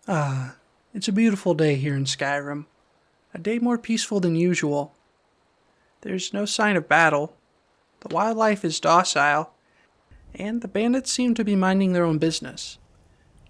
It's a beautiful day here in Skyrim. A day more peaceful than usual. There's no sign of battle. The wildlife is docile, and the bandits seem to be minding their own business.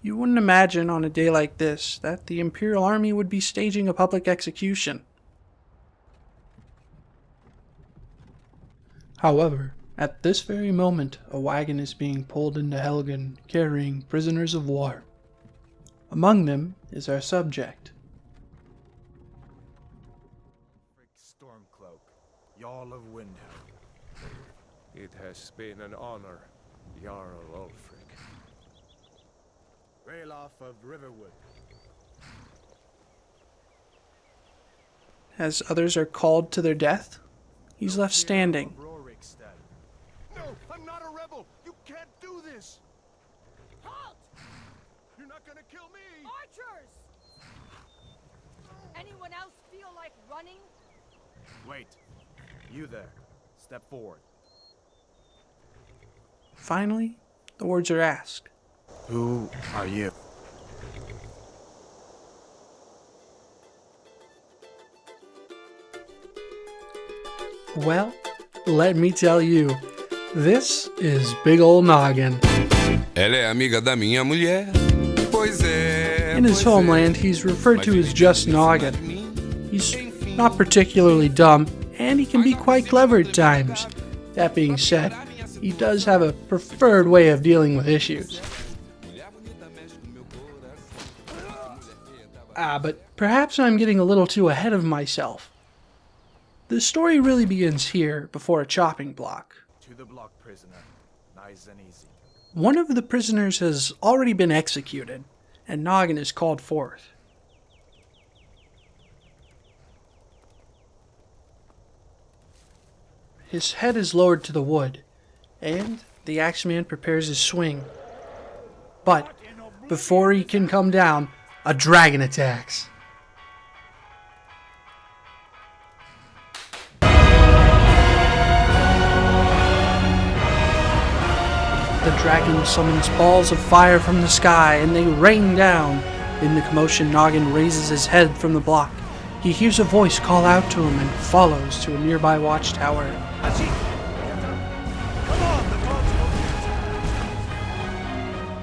You wouldn't imagine on a day like this that the Imperial Army would be staging a public execution. However, at this very moment, a wagon is being pulled into Helgen carrying prisoners of war. Among them is our subject. Stormcloak, Jarl of Windhelm. It has been an honor, Jarl Ulfric. Ralof of Riverwood. As others are called to their death, he's left standing. No, I'm not a rebel! You can't do this! Halt! You're not gonna kill me! Archers! Anyone else feel like running? Wait. You there. Step forward. Finally, the words are asked. Who are you? Well, let me tell you, this is Big Ol' Noggin. Ela é amiga da minha mulher. Pois é. In his homeland, he's referred to as just Noggin. He's not particularly dumb, and he can be quite clever at times. That being said, he does have a preferred way of dealing with issues. But perhaps I'm getting a little too ahead of myself. The story really begins here, before a chopping block. To the block, prisoner. Nice and easy. One of the prisoners has already been executed, and Noggin is called forth. His head is lowered to the wood, and the Axeman prepares his swing. But before he can come down, a dragon attacks. The dragon summons balls of fire from the sky, and they rain down. In the commotion, Noggin raises his head from the block. He hears a voice call out to him and follows to a nearby watchtower.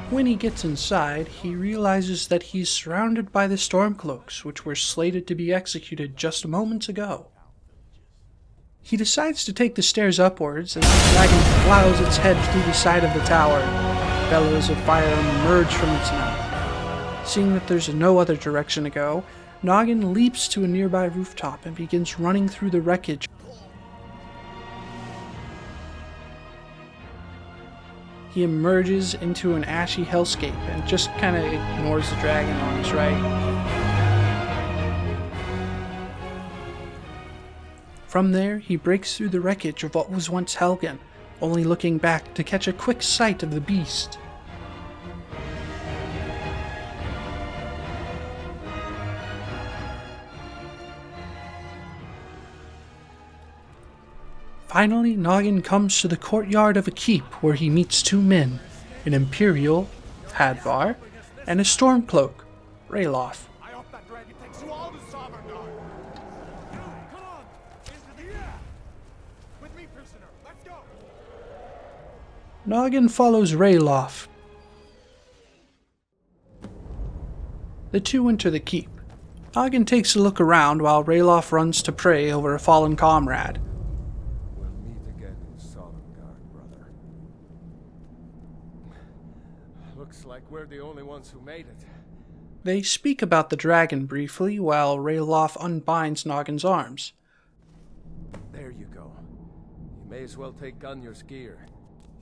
When he gets inside, he realizes that he's surrounded by the Stormcloaks, which were slated to be executed just moments ago. He decides to take the stairs upwards as the dragon plows its head through the side of the tower. Bellows of fire emerge from its mouth. Seeing that there's no other direction to go, Noggin leaps to a nearby rooftop and begins running through the wreckage. He emerges into an ashy hellscape and just kind of ignores the dragon on his right. From there, he breaks through the wreckage of what was once Helgen, only looking back to catch a quick sight of the beast. Finally, Noggin comes to the courtyard of a keep where he meets two men, an Imperial, Hadvar, and a Stormcloak, Ralof. I hope that dragon takes you all to Sovngarde. Come on! Into the air! With me, prisoner. Let's go! Noggin follows Ralof. The two enter the keep. Noggin takes a look around while Ralof runs to pray over a fallen comrade. We'll meet again in Sovngarde, brother. Looks like we're the only ones who made it. They speak about the dragon briefly while Ralof unbinds Noggin's arms. There you go. You may as well take Gunnar's gear.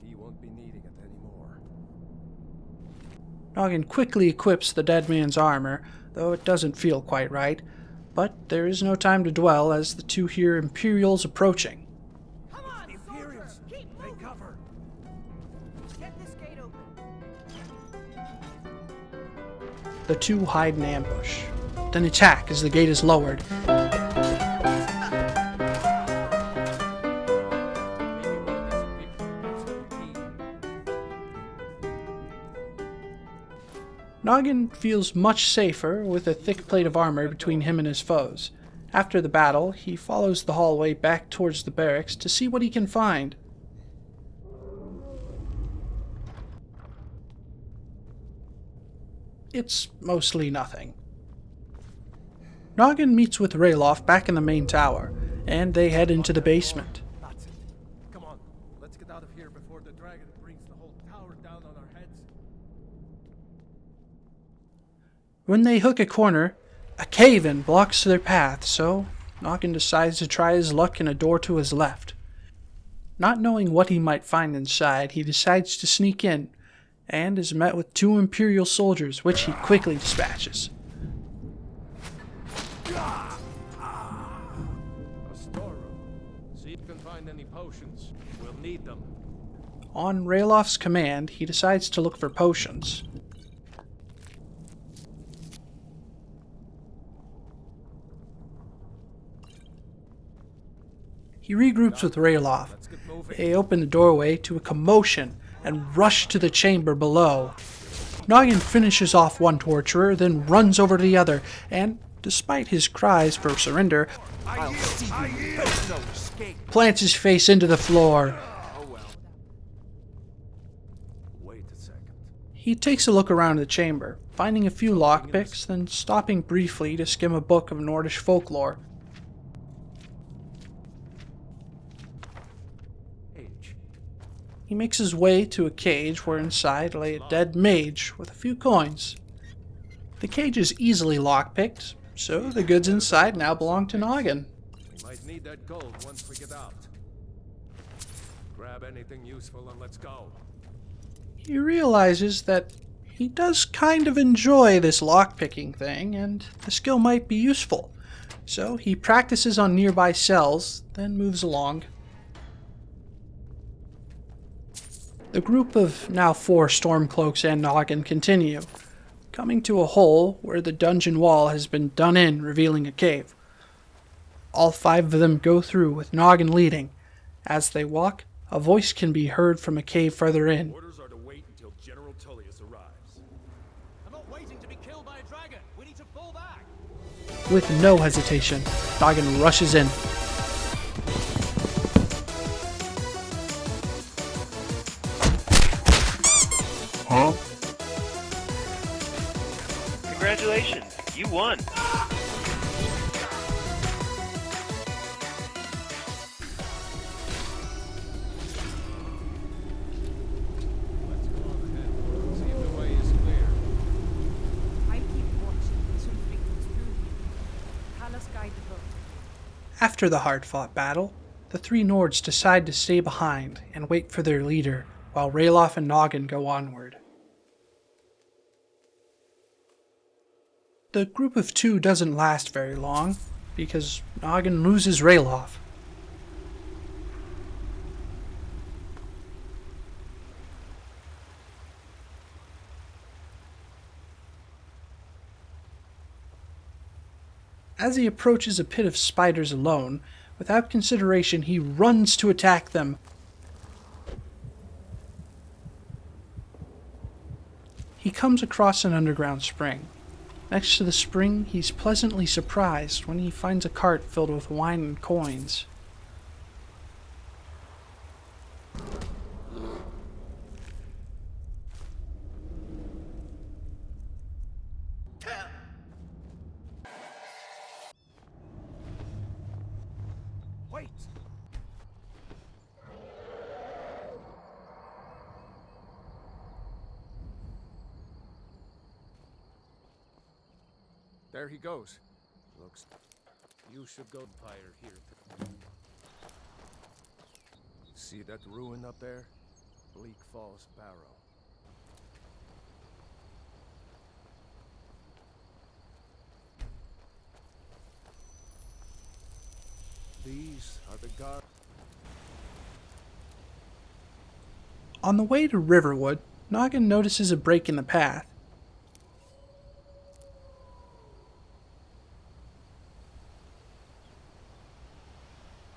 He won't be needing it anymore. Noggin quickly equips the dead man's armor, though it doesn't feel quite right. But there is no time to dwell as the two hear Imperials approaching. Come on, soldiers! Keep moving! Cover! Get this gate open. The two hide in ambush, then attack as the gate is lowered. Noggin feels much safer with a thick plate of armor between him and his foes. After the battle, he follows the hallway back towards the barracks to see what he can find. It's mostly nothing. Noggin meets with Rayloff back in the main tower, and they head into the basement. That's it. Come on, let's get out of here before the dragon brings the whole tower down on our heads. When they hook a corner, a cave-in blocks their path, so Noggin decides to try his luck in a door to his left. Not knowing what he might find inside, he decides to sneak in, and is met with 2 Imperial soldiers, which he quickly dispatches. A storeroom. See if you can find any potions. We'll need them. On Rayloff's command, he decides to look for potions. He regroups with Rayloff. Let's get moving. They open the doorway to a commotion and rush to the chamber below. Noggin finishes off one torturer, then runs over to the other, and, despite his cries for surrender, plants his face into the floor. Oh well. Wait a second. He takes a look around the chamber, finding a few lockpicks, then stopping briefly to skim a book of Nordish folklore. He makes his way to a cage where inside lay a dead mage with a few coins. The cage is easily lockpicked, so the goods inside now belong to Noggin. We might need that gold once we get out. Grab anything useful and let's go. He realizes that he does kind of enjoy this lockpicking thing, and the skill might be useful. So he practices on nearby cells, then moves along. The group of now 4 Stormcloaks and Noggin continue, coming to a hole where the dungeon wall has been done in, revealing a cave. All 5 of them go through, with Noggin leading. As they walk, a voice can be heard from a cave further in. Orders are to wait until General Tullius arrives. I'm not waiting to be killed by a dragon. We need to fall back. With no hesitation, Noggin rushes in. Congratulations, you won. Let's go on ahead. See if the way is clear. I keep watching. Something comes through. Callous guide the boat. After the hard-fought battle, the 3 Nords decide to stay behind and wait for their leader, while Rayloff and Noggin go onward. The group of 2 doesn't last very long, because Noggin loses Rayloff. As he approaches a pit of spiders alone, without consideration he runs to attack them. He comes across an underground spring. Next to the spring, he's pleasantly surprised when he finds a cart filled with wine and coins. Wait. There he goes. Looks. You should go fire here. See that ruin up there? Bleak Falls Barrow. These are the guards. On the way to Riverwood, Noggin notices a break in the path.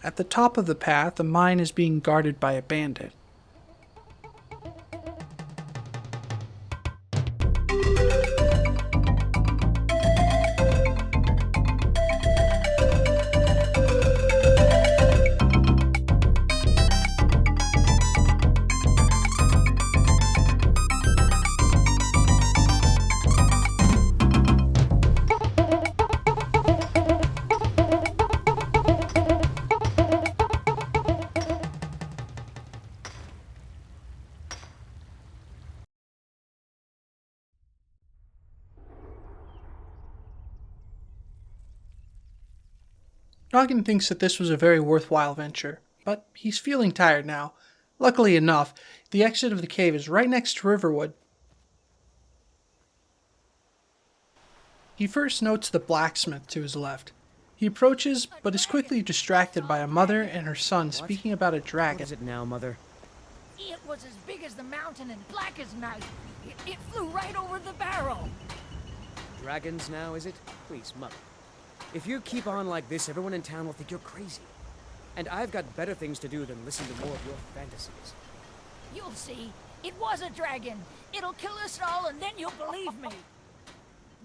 At the top of the path, a mine is being guarded by a bandit. Noggin thinks that this was a very worthwhile venture, but he's feeling tired now. Luckily enough, the exit of the cave is right next to Riverwood. He first notes the blacksmith to his left. He approaches, but is quickly distracted by a mother and her son speaking about a What dragon. is it now, Mother? It was as big as the mountain and black as night. It flew right over the barrel. Dragons now, is it? Please, Mother. If you keep on like this, everyone in town will think you're crazy. And I've got better things to do than listen to more of your fantasies. You'll see. It was a dragon. It'll kill us all, and then you'll believe me.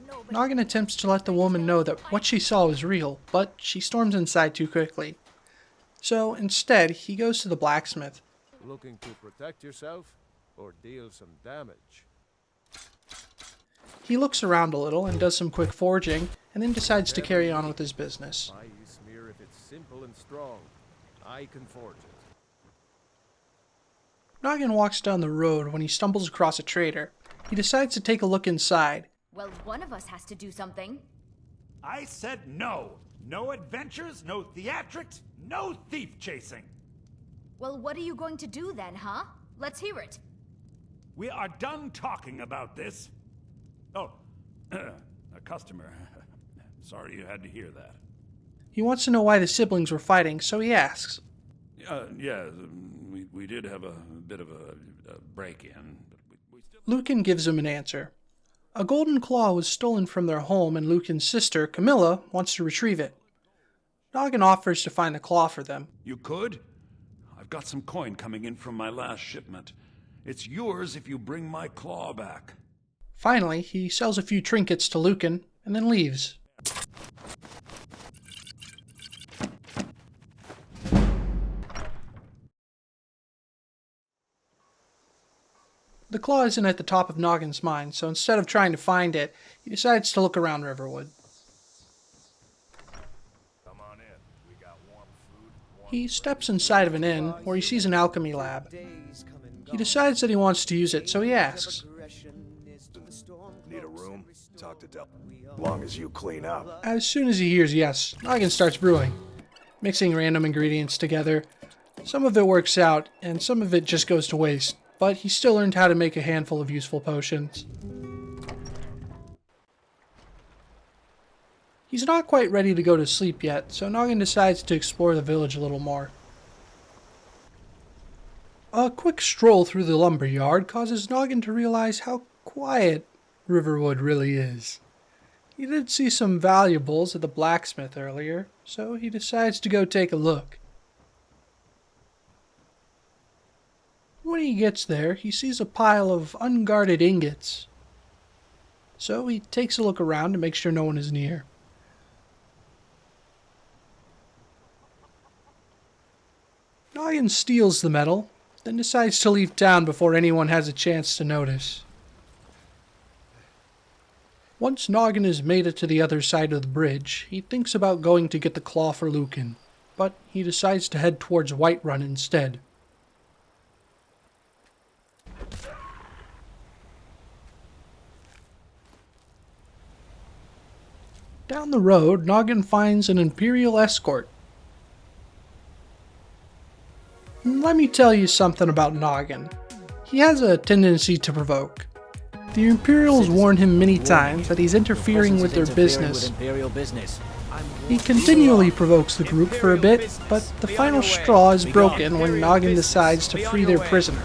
Nobody- Noggin attempts to let the woman know that what she saw was real, but she storms inside too quickly. So instead, he goes to the blacksmith. Looking to protect yourself or deal some damage? He looks around a little and does some quick foraging, and then decides to carry on with his business. My smear, if it's simple and strong, I can forge it. Noggin walks down the road when he stumbles across a trader. He decides to take a look inside. Well, one of us has to do something. I said no. No adventures, no theatrics, no thief chasing. Well, what are you going to do then, huh? Let's hear it. We are done talking about this. Oh, a customer. Sorry you had to hear that. He wants to know why the siblings were fighting, so he asks. Yeah, we did have a bit of a break-in, but we still... Lucan gives him an answer. A golden claw was stolen from their home, and Lucan's sister, Camilla, wants to retrieve it. Noggin offers to find the claw for them. You could? I've got some coin coming in from my last shipment. It's yours if you bring my claw back. Finally, he sells a few trinkets to Lucan, and then leaves. The claw isn't at the top of Noggin's mind, so instead of trying to find it, he decides to look around Riverwood. Come on in. We got warm food. He steps inside of an inn, where he sees an alchemy lab. He decides that he wants to use it, so he asks. Need a room? Talk to Del. As long as you clean up. As soon as he hears yes, Noggin starts brewing, mixing random ingredients together. Some of it works out, and some of it just goes to waste, but he still learned how to make a handful of useful potions. He's not quite ready to go to sleep yet, so Noggin decides to explore the village a little more. A quick stroll through the lumber yard causes Noggin to realize how quiet Riverwood really is. He did see some valuables at the blacksmith earlier, so he decides to go take a look. When he gets there, he sees a pile of unguarded ingots. So he takes a look around to make sure no one is near. Noggin steals the metal, then decides to leave town before anyone has a chance to notice. Once Noggin has made it to the other side of the bridge, he thinks about going to get the claw for Lucan, but he decides to head towards Whiterun instead. Down the road, Noggin finds an Imperial escort. Let me tell you something about Noggin. He has a tendency to provoke. The Imperials warn him many times that he's interfering with their business. He continually provokes the group for a bit, but the final straw is broken when Noggin decides to free their prisoner.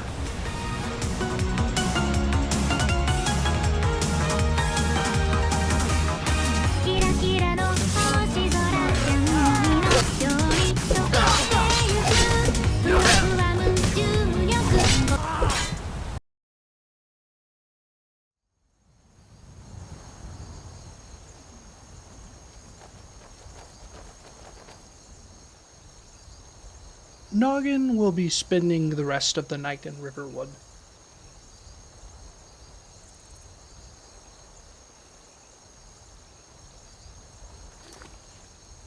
Noggin will be spending the rest of the night in Riverwood.